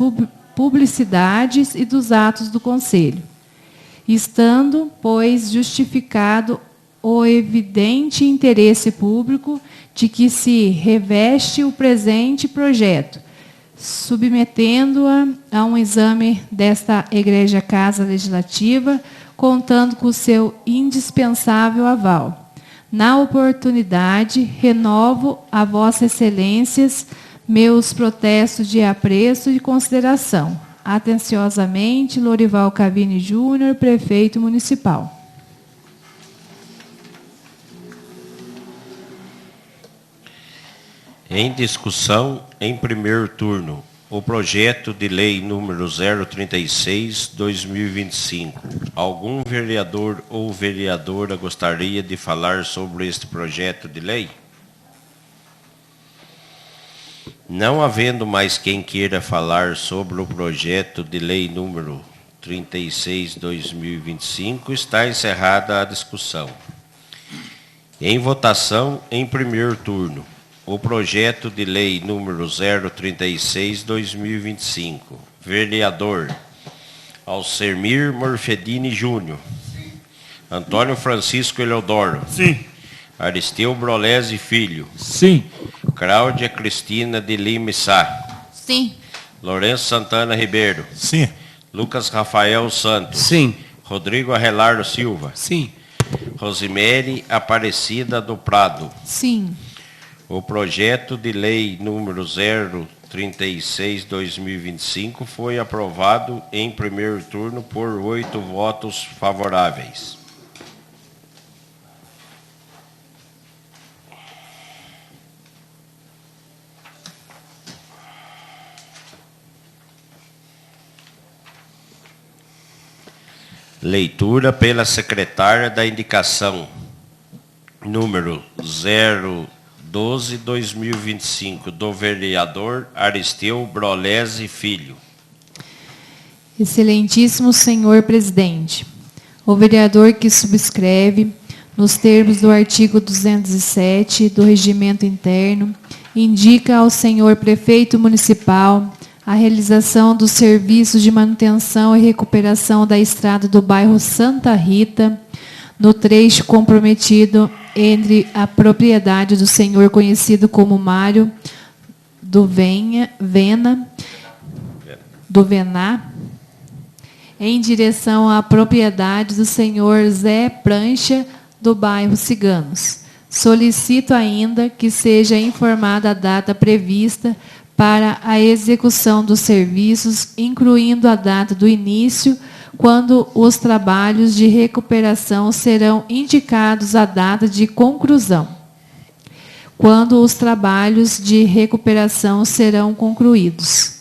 publicidades e dos atos do Conselho. Estando, pois, justificado o evidente interesse público de que se reveste o presente projeto, submetendo-a a um exame desta Egregia Casa Legislativa, contando com o seu indispensável aval. Na oportunidade, renovo a Vossas Excelências meus protestos de apreço e consideração. Atenciosamente, Lorival Cavini Júnior, Prefeito Municipal. Em discussão, em primeiro turno, o projeto de lei número 036/2025. Algum vereador ou vereadora gostaria de falar sobre este projeto de lei? Não havendo mais quem queira falar sobre o projeto de lei número 36/2025, está encerrada a discussão. Em votação, em primeiro turno, o projeto de lei número 036/2025. Vereador Alcemir Morfedini Júnior. Antônio Francisco Eleodoro. Sim. Aristeu Brolesi Filho. Sim. Cláudia Cristina de Lima Sá. Sim. Lourenço Santana Ribeiro. Sim. Lucas Rafael Santos. Sim. Rodrigo Arrelardo Silva. Sim. Rosemary Aparecida do Prado. Sim. O projeto de lei número 036/2025 foi aprovado em primeiro turno por 8 votos favoráveis. Leitura pela secretária da indicação número 012/2025 do vereador Aristeu Brolesi Filho. Excelentíssimo senhor presidente, o vereador que subscreve, nos termos do artigo 207 do Regimento Interno, indica ao senhor prefeito municipal a realização dos serviços de manutenção e recuperação da estrada do bairro Santa Rita, no trecho comprometido entre a propriedade do senhor conhecido como Mário do Vená, em direção à propriedade do senhor Zé Prancha, do bairro Ciganos. Solicito ainda que seja informada a data prevista para a execução dos serviços, incluindo a data do início, quando os trabalhos de recuperação serão indicados a data de conclusão. Quando os trabalhos de recuperação serão concluídos.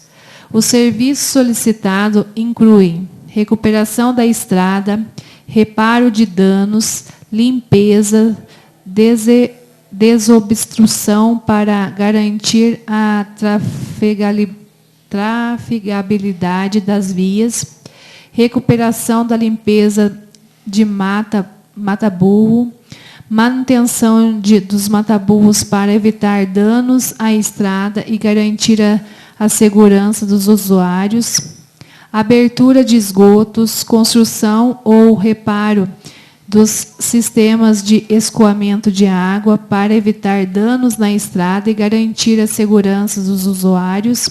O serviço solicitado inclui recuperação da estrada, reparo de danos, limpeza, desobstrução para garantir a trafegabilidade das vias, recuperação da limpeza de mata-burro, manutenção dos mata-burros para evitar danos à estrada e garantir a segurança dos usuários, abertura de esgotos, construção ou reparo dos sistemas de escoamento de água para evitar danos na estrada e garantir a segurança dos usuários,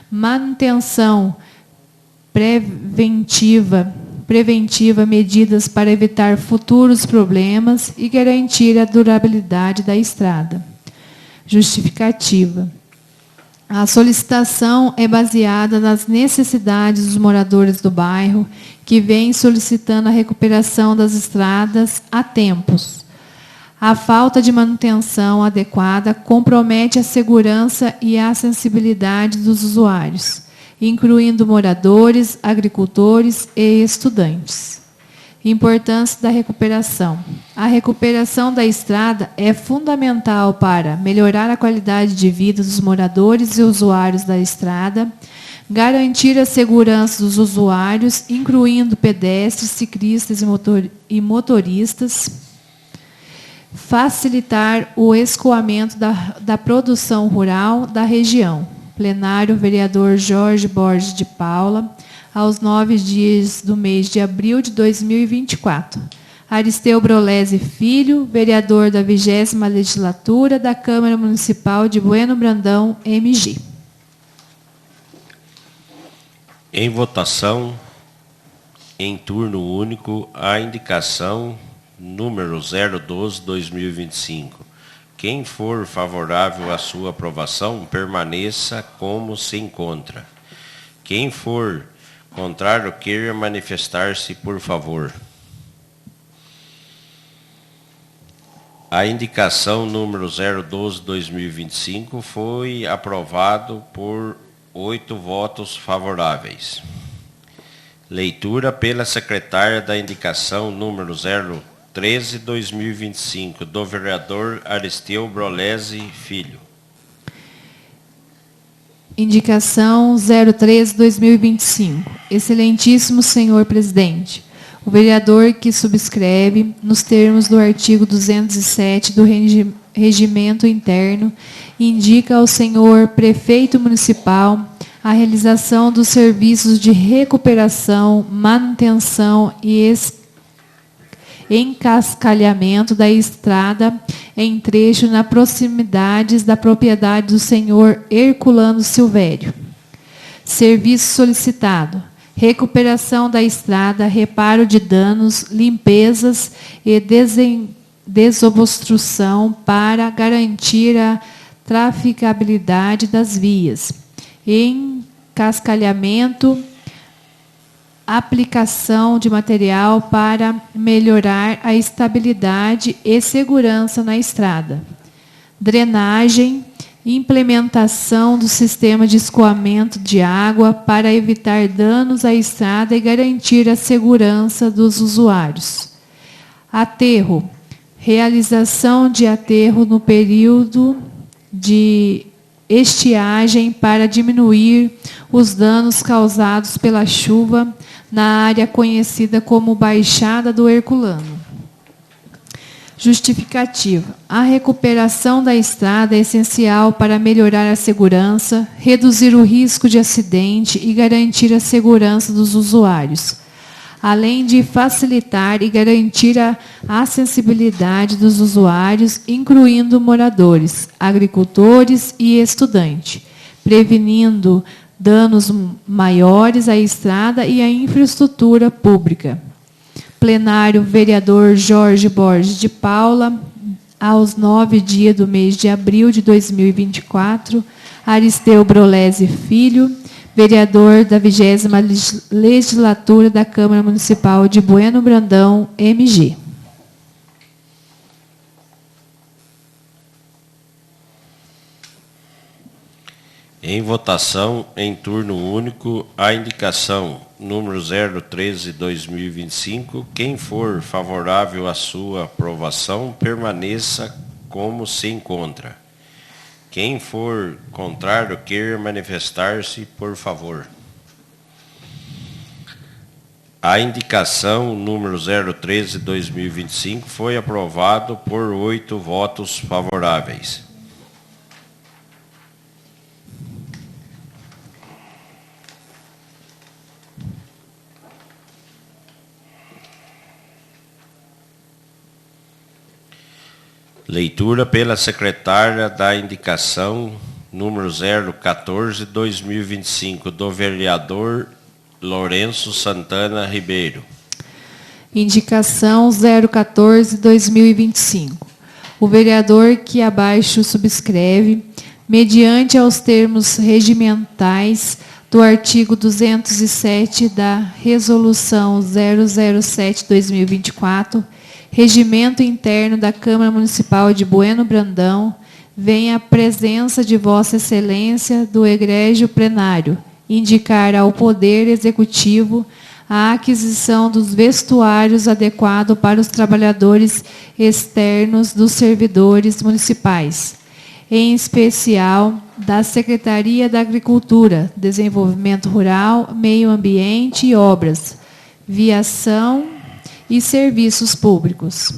manutenção preventiva, medidas para evitar futuros problemas e garantir a durabilidade da estrada. Justificativa. A solicitação é baseada nas necessidades dos moradores do bairro, que vêm solicitando a recuperação das estradas há tempos. A falta de manutenção adequada compromete a segurança e a sensibilidade dos usuários, incluindo moradores, agricultores e estudantes. Importância da recuperação. A recuperação da estrada é fundamental para melhorar a qualidade de vida dos moradores e usuários da estrada, garantir a segurança dos usuários, incluindo pedestres, ciclistas e motoristas, facilitar o escoamento da produção rural da região. Plenário, vereador Jorge Borges de Paula, aos 9 dias do mês de abril de 2024. Aristeu Brolesi Filho, vereador da 20ª Legislatura da Câmara Municipal de Bueno Brandão, MG. Em votação, em turno único, a indicação número 012/2025. Quem for favorável à sua aprovação, permaneça como se encontra. Quem for contrário, queira manifestar-se, por favor. A indicação número 012/2025 foi aprovado por 8 votos favoráveis. Leitura pela secretária da indicação número 013/2025, do vereador Aristeu Brolesi Filho. Indicação 013/2025. Excelentíssimo senhor presidente, o vereador que subscreve, nos termos do artigo 207 do Regimento Interno, indica ao senhor prefeito municipal a realização dos serviços de recuperação, manutenção e encascalhamento da estrada em trecho na proximidades da propriedade do senhor Herculano Silvério. Serviço solicitado: recuperação da estrada, reparo de danos, limpezas e desobstrução para garantir a traficabilidade das vias. Encascalhamento, aplicação de material para melhorar a estabilidade e segurança na estrada. Drenagem, implementação do sistema de escoamento de água para evitar danos à estrada e garantir a segurança dos usuários. Aterro, realização de aterro no período de estiagem para diminuir os danos causados pela chuva na área conhecida como Baixada do Herculano. Justificativa: a recuperação da estrada é essencial para melhorar a segurança, reduzir o risco de acidente e garantir a segurança dos usuários, além de facilitar e garantir a acessibilidade dos usuários, incluindo moradores, agricultores e estudantes, prevenindo danos maiores à estrada e à infraestrutura pública. Plenário, vereador Jorge Borges de Paula, aos 9 dias do mês de abril de 2024, Aristeu Brolesi Filho, vereador da 20ª Legislatura da Câmara Municipal de Bueno Brandão, MG. Em votação, em turno único, a indicação número 013/2025. Quem for favorável à sua aprovação, permaneça como se encontra. Quem for contrário, queira manifestar-se, por favor. A indicação número 013/2025 foi aprovado por 8 votos favoráveis. Leitura pela secretária da indicação número 014/2025, do vereador Lourenço Santana Ribeiro. Indicação 014/2025. O vereador que abaixo subscreve, mediante aos termos regimentais do artigo 207 da Resolução 007/2024, Regimento Interno da Câmara Municipal de Bueno Brandão, vem à presença de Vossa Excelência do egrégio plenário, indicar ao Poder Executivo a aquisição dos vestuários adequados para os trabalhadores externos dos servidores municipais, em especial da Secretaria da Agricultura, Desenvolvimento Rural, Meio Ambiente e Obras, Viação e Serviços Públicos.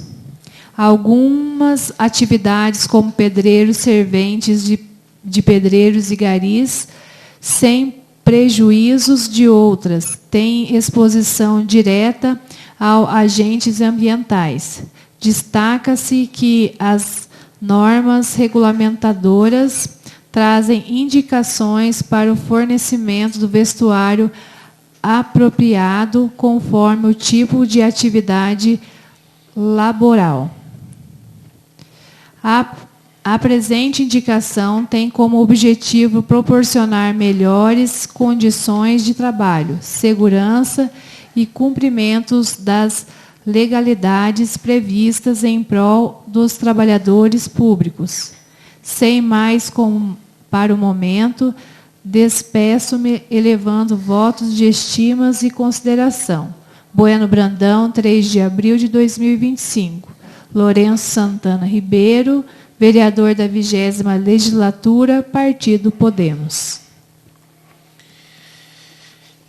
algumas atividades como pedreiros, serventes de pedreiros e garis, sem prejuízos de outras, têm exposição direta aos agentes ambientais. Destaca-se que as normas regulamentadoras trazem indicações para o fornecimento do vestuário apropriado conforme o tipo de atividade laboral. A presente indicação tem como objetivo proporcionar melhores condições de trabalho, segurança e cumprimentos das legalidades previstas em prol dos trabalhadores públicos. Sem mais para o momento, despeço-me elevando votos de estimas e consideração. Bueno Brandão, 3 de abril de 2025. Lourenço Santana Ribeiro, vereador da 20ª Legislatura, Partido Podemos.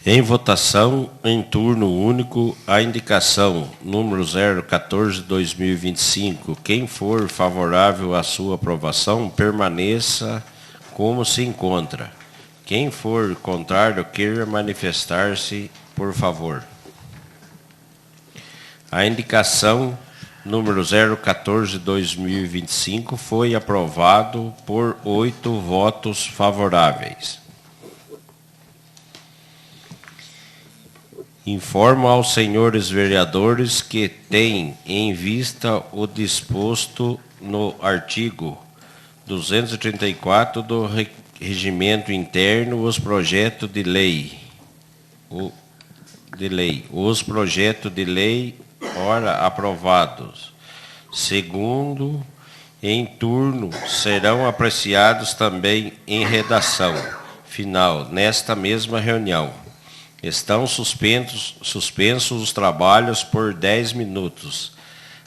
Em votação, em turno único, a indicação número 014/2025. Quem for favorável à sua aprovação, permaneça como se encontra. Quem for contrário, queira manifestar-se, por favor. A indicação número 014/2025 foi aprovado por 8 votos favoráveis. Informo aos senhores vereadores que têm em vista o disposto no artigo 234 do Regimento Interno, os projetos de lei. Os projetos de lei, ora aprovados, segundo em turno, serão apreciados também em redação final, nesta mesma reunião. Estão suspensos os trabalhos por 10 minutos,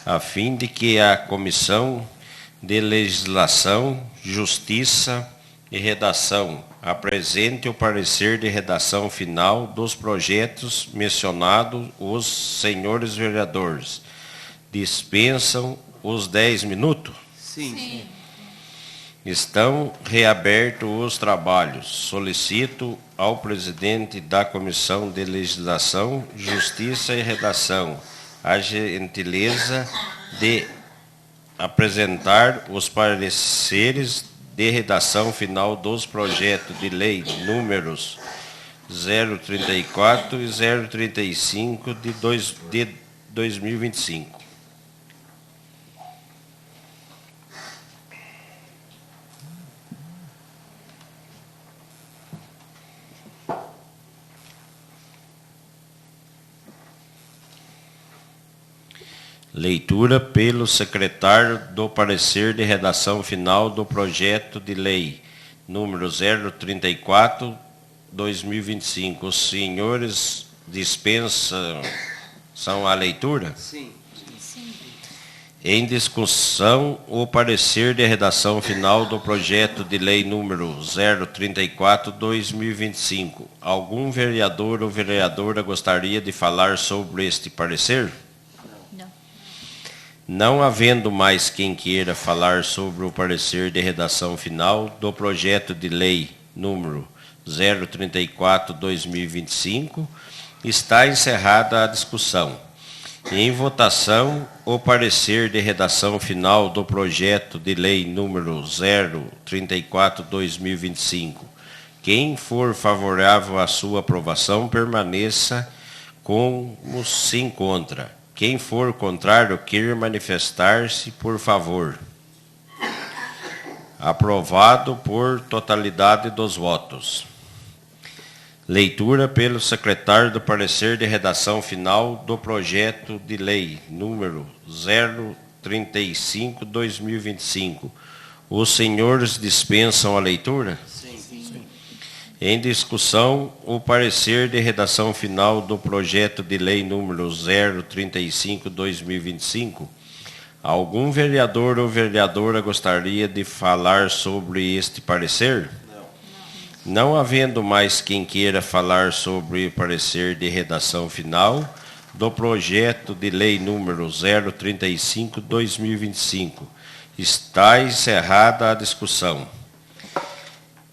a fim de que a Comissão de Legislação, Justiça e Redação apresente o parecer de redação final dos projetos mencionados. Os senhores vereadores dispensam os 10 minutos? Sim. Estão reabertos os trabalhos. Solicito ao presidente da Comissão de Legislação, Justiça e Redação a gentileza de apresentar os pareceres de redação final dos projetos de lei números 034 e 035 de 2025. Leitura pelo secretário do parecer de redação final do projeto de lei número 034/2025. Os senhores dispensam a leitura? Sim. Em discussão, o parecer de redação final do projeto de lei número 034/2025. Algum vereador ou vereadora gostaria de falar sobre este parecer? Não havendo mais quem queira falar sobre o parecer de redação final do projeto de lei número 034/2025, está encerrada a discussão. Em votação, o parecer de redação final do projeto de lei número 034/2025. Quem for favorável à sua aprovação, permaneça como se encontra. Quem for contrário, queira manifestar-se, por favor. Aprovado por totalidade dos votos. Leitura pelo secretário do parecer de redação final do projeto de lei número 035/2025. Os senhores dispensam a leitura? Sim. Em discussão, o parecer de redação final do projeto de lei número 035/2025. Algum vereador ou vereadora gostaria de falar sobre este parecer? Não havendo mais quem queira falar sobre o parecer de redação final, do projeto de lei número 035/2025. Está encerrada a discussão.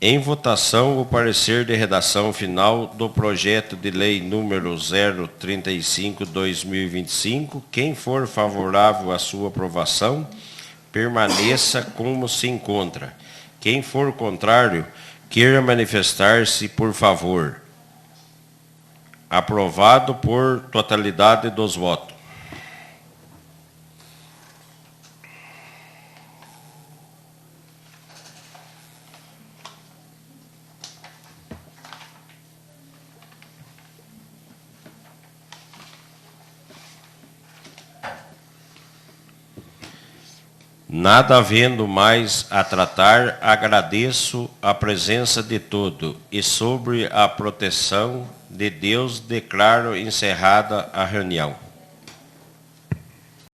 Em votação, o parecer de redação final do projeto de lei número 035/2025. Quem for favorável à sua aprovação, permaneça como se encontra. Quem for contrário, queira manifestar-se, por favor. Aprovado por totalidade dos votos. Nada havendo mais a tratar, agradeço a presença de todos e sobre a proteção de Deus declaro encerrada a reunião.